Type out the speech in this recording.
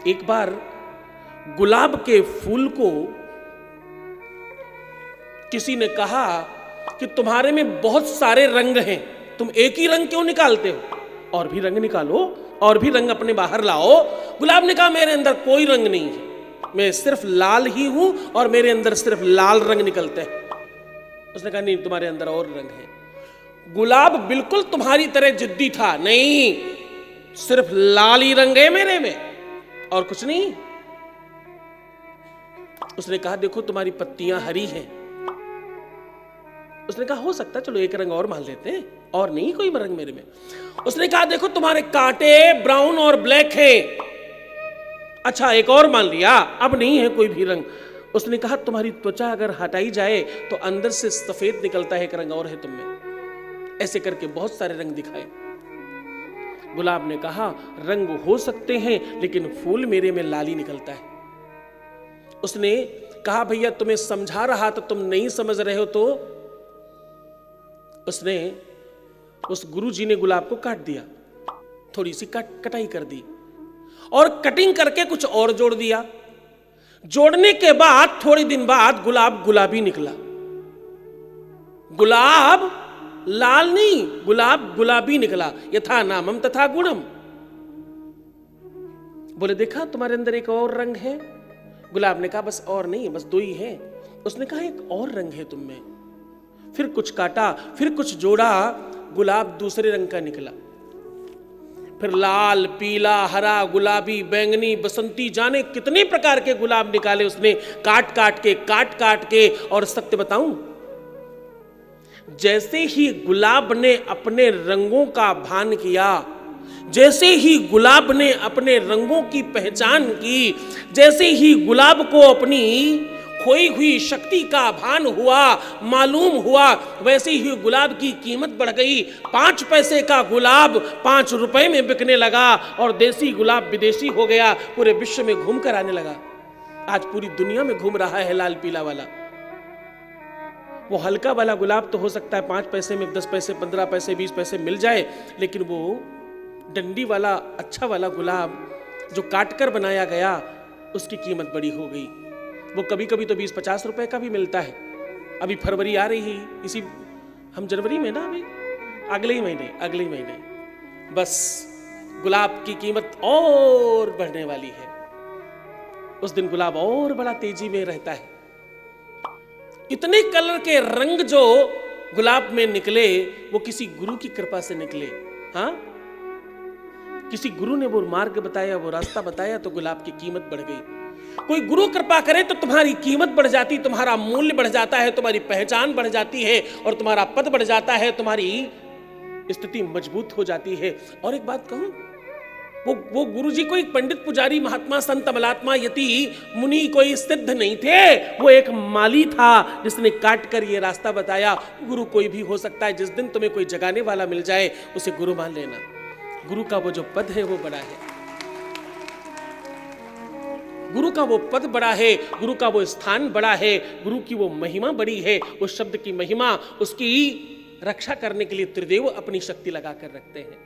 एक बार गुलाब के फूल को किसी ने कहा कि तुम्हारे में बहुत सारे रंग हैं, तुम एक ही रंग क्यों निकालते हो? और भी रंग निकालो, और भी रंग अपने बाहर लाओ। गुलाब ने कहा मेरे अंदर कोई रंग नहीं है, मैं सिर्फ लाल ही हूं और मेरे अंदर सिर्फ लाल रंग निकलते हैं। उसने कहा नहीं, तुम्हारे अंदर और रंग है। गुलाब बिल्कुल तुम्हारी तरह जिद्दी था, नहीं, सिर्फ लाल ही रंग है मेरे में और कुछ नहीं। उसने कहा देखो तुम्हारी पत्तियां हरी हैं। उसने कहा हो सकता है, चलो एक रंग और मान लेते हैं, और नहीं कोई रंग मेरे में। उसने कहा देखो तुम्हारे कांटे ब्राउन और ब्लैक हैं। अच्छा एक और मान लिया, अब नहीं है कोई भी रंग। उसने कहा तुम्हारी त्वचा अगर हटाई जाए तो अंदर से सफेद निकलता है, एक रंग और है तुम में। ऐसे करके बहुत सारे रंग दिखाए। गुलाब ने कहा रंग हो सकते हैं लेकिन फूल मेरे में लाल ही निकलता है। उसने कहा भैया तुम्हें समझा रहा था, तुम नहीं समझ रहे हो। तो उसने उस गुरुजी ने गुलाब को काट दिया, थोड़ी सी कटाई कर दी और कटिंग करके कुछ और जोड़ दिया। जोड़ने के बाद थोड़े दिन बाद गुलाब गुलाबी निकला। गुलाब लाल नहीं, गुलाब गुलाबी निकला। यथा नामम तथा गुणम। बोले देखा तुम्हारे अंदर एक और रंग है। गुलाब ने कहा बस और नहीं, बस दो ही है। उसने कहा एक और रंग है तुम में। फिर कुछ काटा, फिर कुछ जोड़ा, गुलाब दूसरे रंग का निकला। फिर लाल, पीला, हरा, गुलाबी, बैंगनी, बसंती, जाने कितने प्रकार के गुलाब निकाले उसने, काट काट के। और सत्य बताऊं, जैसे ही गुलाब ने अपने रंगों का भान किया, जैसे ही गुलाब ने अपने रंगों की पहचान की, जैसे ही गुलाब को अपनी खोई हुई शक्ति का भान हुआ, मालूम हुआ, वैसे ही गुलाब की कीमत बढ़ गई। 5 पैसे का गुलाब 5 रुपए में बिकने लगा और देसी गुलाब विदेशी हो गया, पूरे विश्व में घूम कर आने लगा। आज पूरी दुनिया में घूम रहा है लाल पीला वाला। वो हल्का वाला गुलाब तो हो सकता है 5 पैसे में 10 पैसे 15 पैसे 20 पैसे मिल जाए, लेकिन वो डंडी वाला अच्छा वाला गुलाब जो काटकर बनाया गया, उसकी कीमत बड़ी हो गई। वो कभी कभी तो 20-50 रुपए का भी मिलता है। अभी फरवरी आ रही है, इसी हम जनवरी में ना, अभी अगले ही महीने बस गुलाब की कीमत और बढ़ने वाली है। उस दिन गुलाब और बड़ा तेजी में रहता है। इतने कलर के रंग जो गुलाब में निकले वो किसी गुरु की कृपा से निकले। हाँ, किसी गुरु ने वो मार्ग बताया, वो रास्ता बताया, तो गुलाब की कीमत बढ़ गई। कोई गुरु कृपा करे तो तुम्हारी कीमत बढ़ जाती, तुम्हारा मूल्य बढ़ जाता है, तुम्हारी पहचान बढ़ जाती है और तुम्हारा पद बढ़ जाता है, तुम्हारी स्थिति मजबूत हो जाती है। और एक बात कहूं, वो गुरुजी कोई पंडित पुजारी महात्मा संत अमलात्मा यति मुनि कोई सिद्ध नहीं थे। वो एक माली था जिसने काट कर ये रास्ता बताया। गुरु कोई भी हो सकता है। जिस दिन तुम्हें कोई जगाने वाला मिल जाए उसे गुरु मान लेना। गुरु का वो जो पद है वो बड़ा है, गुरु का वो पद बड़ा है, गुरु का वो स्थान बड़ा है, गुरु की वो महिमा बड़ी है। उस शब्द की महिमा, उसकी रक्षा करने के लिए त्रिदेव अपनी शक्ति लगाकर रखते हैं।